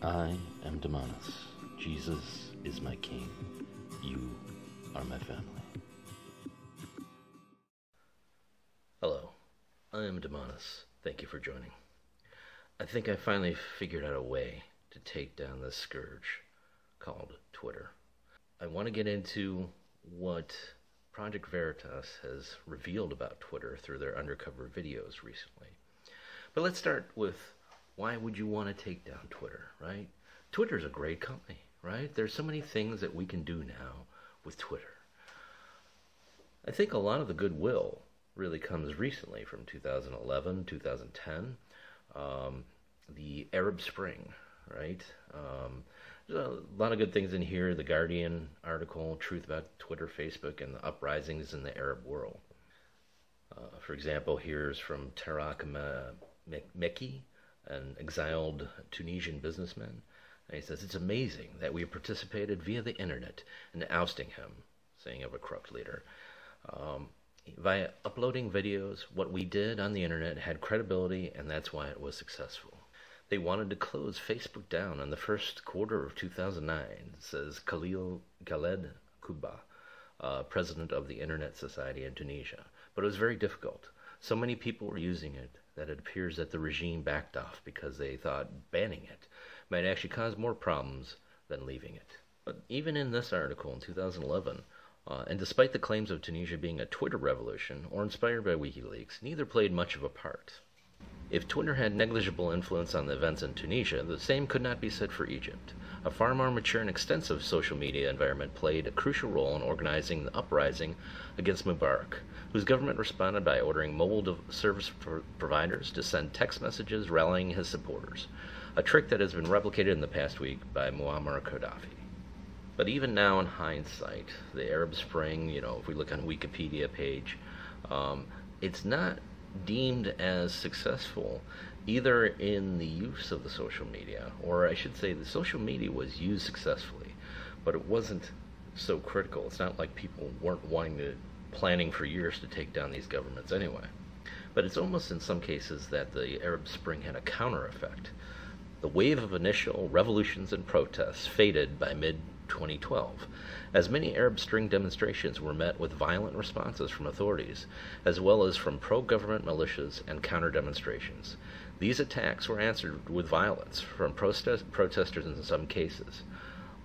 I am Damonous. Jesus is my king. You are my family. Hello, I am Damonous. Thank you for joining. I think I finally figured out a way to take down this scourge called Twitter. I want to get into what Project Veritas has revealed about Twitter through their undercover videos recently. But let's start with, why would you want to take down Twitter, right? Twitter's a great company, right? There's so many things that we can do now with Twitter. I think a lot of the goodwill really comes recently from 2011, 2010, the Arab Spring, right? There's a lot of good things in here. The Guardian article, Truth About Twitter, Facebook, and the uprisings in the Arab world. For example, here's from Tarak Mekki, an exiled Tunisian businessman. And he says, "It's amazing that we participated via the internet in ousting him," saying of a corrupt leader. Via uploading videos, what we did on the internet had credibility, and that's why it was successful. They wanted to close Facebook down in the first quarter of 2009, says Khaled Kuba, president of the Internet Society in Tunisia. But it was very difficult. So many people were using it that it appears that the regime backed off because they thought banning it might actually cause more problems than leaving it. But even in this article in 2011, and despite the claims of Tunisia being a Twitter revolution or inspired by WikiLeaks, neither played much of a part. If Twitter had negligible influence on the events in Tunisia, the same could not be said for Egypt. A far more mature and extensive social media environment played a crucial role in organizing the uprising against Mubarak, whose government responded by ordering mobile service providers to send text messages rallying his supporters, a trick that has been replicated in the past week by Muammar Gaddafi. But even now, in hindsight, the Arab Spring, if we look on Wikipedia page, it's not deemed as successful either in the use of the social media, or I should say the social media was used successfully, but it wasn't so critical. It's not like people weren't planning for years to take down these governments anyway. But it's almost in some cases that the Arab Spring had a counter effect. The wave of initial revolutions and protests faded by mid-2012, as many Arab Spring demonstrations were met with violent responses from authorities, as well as from pro-government militias and counter-demonstrations. These attacks were answered with violence from protesters in some cases.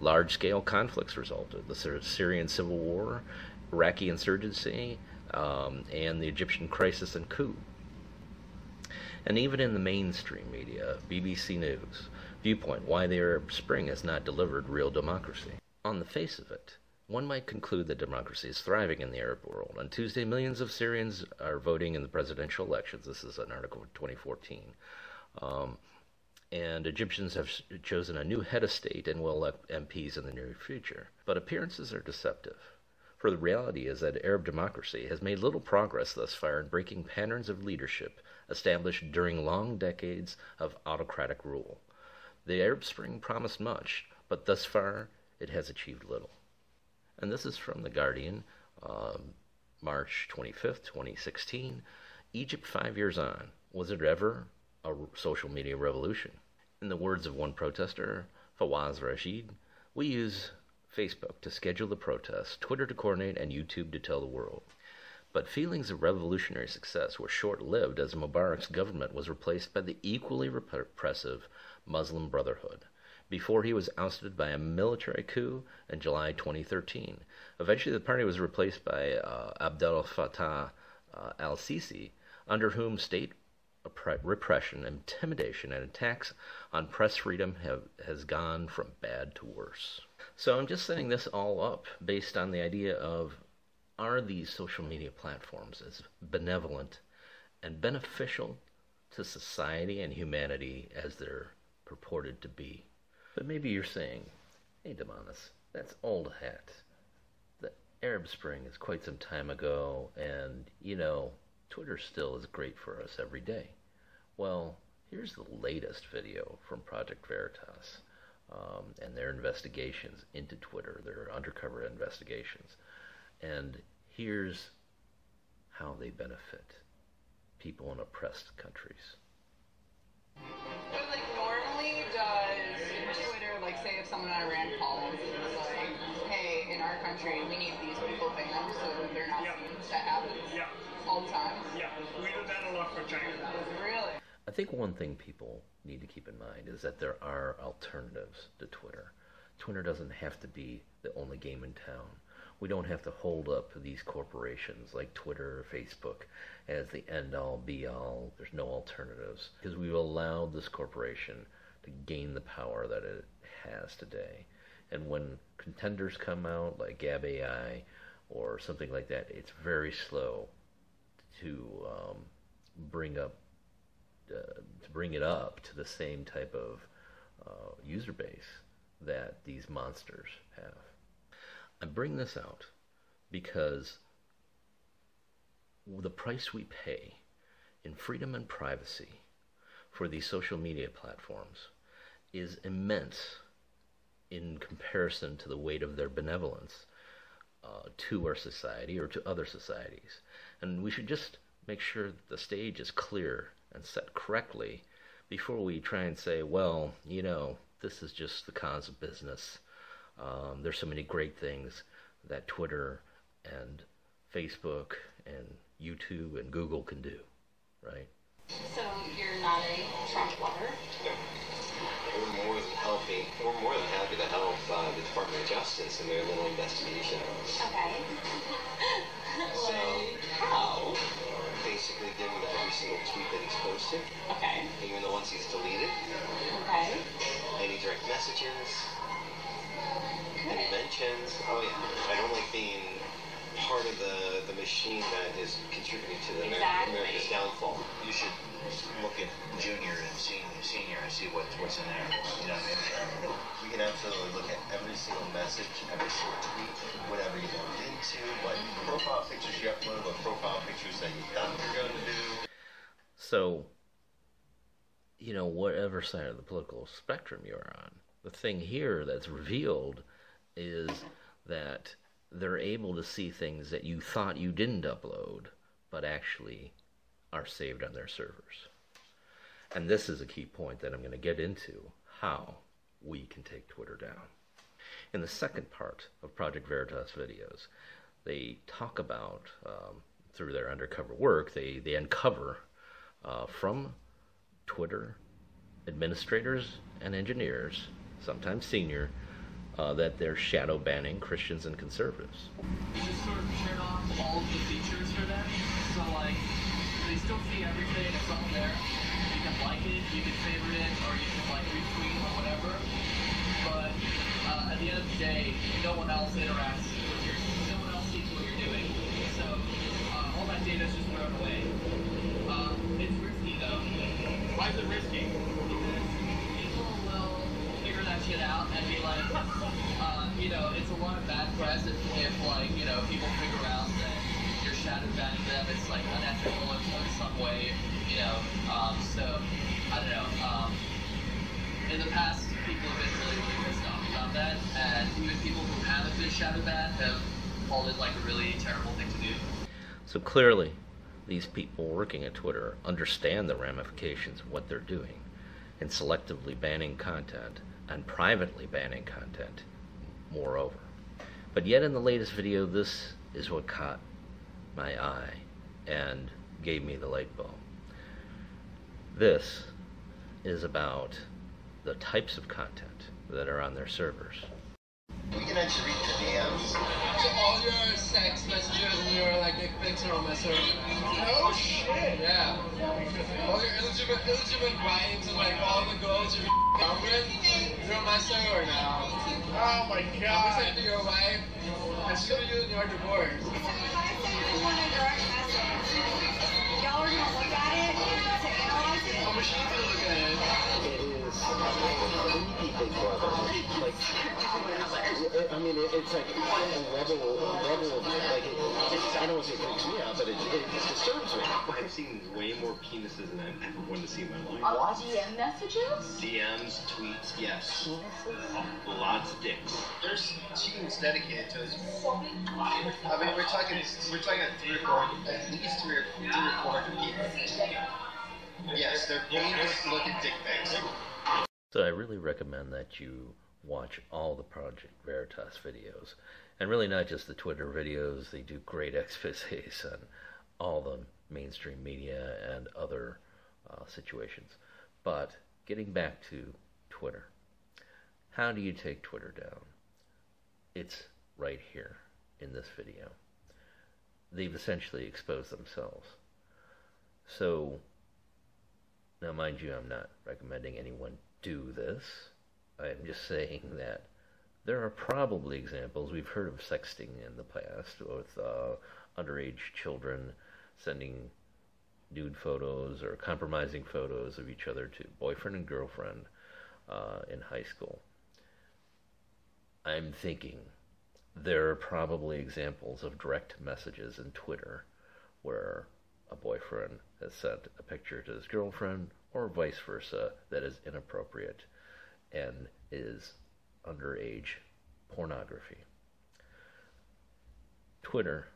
Large-scale conflicts resulted: the Syrian civil war, Iraqi insurgency, and the Egyptian crisis and coup. And even in the mainstream media, BBC News, Viewpoint, why the Arab Spring has not delivered real democracy. On the face of it, one might conclude that democracy is thriving in the Arab world. On Tuesday, millions of Syrians are voting in the presidential elections. This is an article from 2014. And Egyptians have chosen a new head of state and will elect MPs in the near future. But appearances are deceptive. For the reality is that Arab democracy has made little progress thus far in breaking patterns of leadership established during long decades of autocratic rule. The Arab Spring promised much, but thus far it has achieved little. And this is from The Guardian, March 25th, 2016. Egypt 5 years on. Was it ever a social media revolution? In the words of one protester, Fawaz Rashid, "We use Facebook to schedule the protests, Twitter to coordinate, and YouTube to tell the world." But feelings of revolutionary success were short-lived as Mubarak's government was replaced by the equally repressive Muslim Brotherhood, before he was ousted by a military coup in July 2013. Eventually, the party was replaced by Abdel Fattah al-Sisi, under whom state repression, intimidation, and attacks on press freedom has gone from bad to worse. So I'm just setting this all up based on the idea of, are these social media platforms as benevolent and beneficial to society and humanity as they're purported to be? But maybe you're saying, "Hey, Damonous, that's old hat. The Arab Spring is quite some time ago, and, Twitter still is great for us every day." Well, here's the latest video from Project Veritas and their investigations into Twitter, their undercover investigations. And here's how they benefit people in oppressed countries. But normally does country, we need these people banned so that they're not seen. That happens all the time. Yeah, we do that a lot for China. Really? I think one thing people need to keep in mind is that there are alternatives to Twitter. Twitter doesn't have to be the only game in town. We don't have to hold up these corporations like Twitter or Facebook as the end-all, be-all. There's no alternatives. Because we've allowed this corporation to gain the power that it has today. And when contenders come out like Gab AI or something like that, it's very slow to bring it up to the same type of user base that these monsters have. I bring this out because the price we pay in freedom and privacy for these social media platforms is immense in comparison to the weight of their benevolence to our society or to other societies. And we should just make sure that the stage is clear and set correctly before we try and say, well, you know, this is just the cause of business. There's so many great things that Twitter and Facebook and YouTube and Google can do, right? So you're not a Trump lover? We're more than happy to help the Department of Justice in their little investigation. Okay. So, how? Basically giving every single tweet that he's posted. Okay. Even the ones he's deleted. Okay. Any direct messages. Any mentions. Oh yeah. I don't like being part of the machine that is contributing to the America's downfall. You should look at junior and senior and see what's in there. You know what I mean? We can absolutely look at every single message, every single tweet, whatever you logged into, what profile pictures you upload, what profile pictures that you thought you were going to do. So, you know, whatever side of the political spectrum you're on, the thing here that's revealed is that they're able to see things that you thought you didn't upload, but actually are saved on their servers. And this is a key point that I'm going to get into, how we can take Twitter down. In the second part of Project Veritas videos, they talk about, through their undercover work, they uncover from Twitter administrators and engineers, sometimes senior, that they're shadow banning Christians and conservatives. You just sort of turn off all of the features for them, so like, they still see everything, it's all there. You can like it, you can favorite it, or you can like retweet or whatever. But at the end of the day, no one else interacts with no one else sees what you're doing. So all that data is just thrown away. It's risky though. Why is it risky? Because people will figure that shit out and be like, you know, it's a lot of bad press if like, you know, people figure out that you're shadow banning them. It's like unethical in some way, you know. So I don't know. In the past, people have been really, really pissed off about that, and even people who haven't been shadow banned have called it like a really terrible thing to do. So clearly, these people working at Twitter understand the ramifications of what they're doing in selectively banning content and privately banning content, moreover. But yet in the latest video, this is what caught my eye and gave me the light bulb. This is about the types of content that are on their servers. We can actually read the DMs. So all your sex messages and your like dick pics are on my server. Oh shit! Yeah. All your illegitimate writings and like all the girls you're down with, they're on my server now. Oh my god! I'm to your wife. I show you in your divorce. Y'all are gonna look at it to analyze it. Oh, Michelle's gonna look at it. It is creepy Big Brother. Like, I mean, it's like a level of, like, I don't want to say it freaks me out, but it disturbs me. I've seen way more penises than I've ever wanted to see in my life. On DM messages? DMs, tweets, yes. Lots of dicks. There's teams dedicated to this. I mean, we're talking at least 3 or 400 people. Yes, they're paying us to look at dick pics. So I really recommend that you watch all the Project Veritas videos And really not just the Twitter videos, they do great exposés on all the mainstream media and other situations. But getting back to Twitter, how do you take Twitter down? It's right here in this video. They've essentially exposed themselves. So, now mind you, I'm not recommending anyone do this. I'm just saying that there are probably examples. We've heard of sexting in the past with underage children sending nude photos or compromising photos of each other to boyfriend and girlfriend in high school. I'm thinking there are probably examples of direct messages in Twitter where a boyfriend has sent a picture to his girlfriend or vice versa that is inappropriate and is underage pornography. Twitter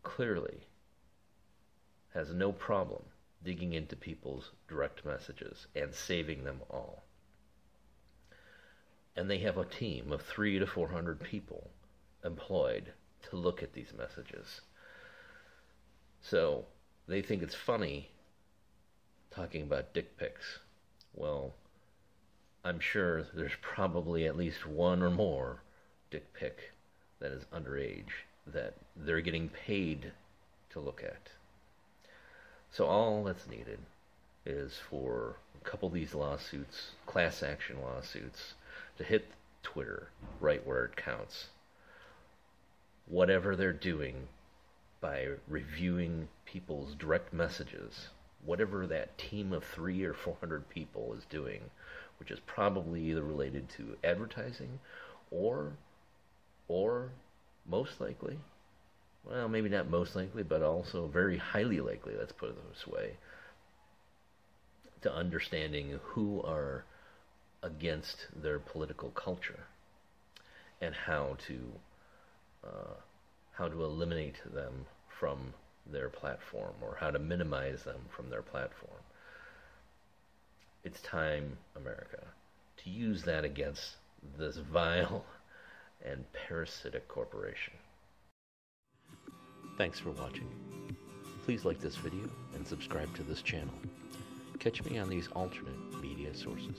clearly has no problem digging into people's direct messages and saving them all. And they have a team of 300 to 400 people employed to look at these messages. So they think it's funny talking about dick pics. Well, I'm sure there's probably at least one or more dick pic that is underage that they're getting paid to look at. So all that's needed is for a couple of these lawsuits, class action lawsuits, to hit Twitter right where it counts. Whatever they're doing by reviewing people's direct messages, whatever that team of 300 or 400 people is doing, which is probably either related to advertising or most likely, well, maybe not most likely, but also very highly likely, let's put it this way, to understanding who are against their political culture and how to eliminate them from their platform or how to minimize them from their platform. It's time, America, to use that against this vile and parasitic corporation. Thanks for watching. Please like this video and subscribe to this channel. Catch me on these alternate media sources.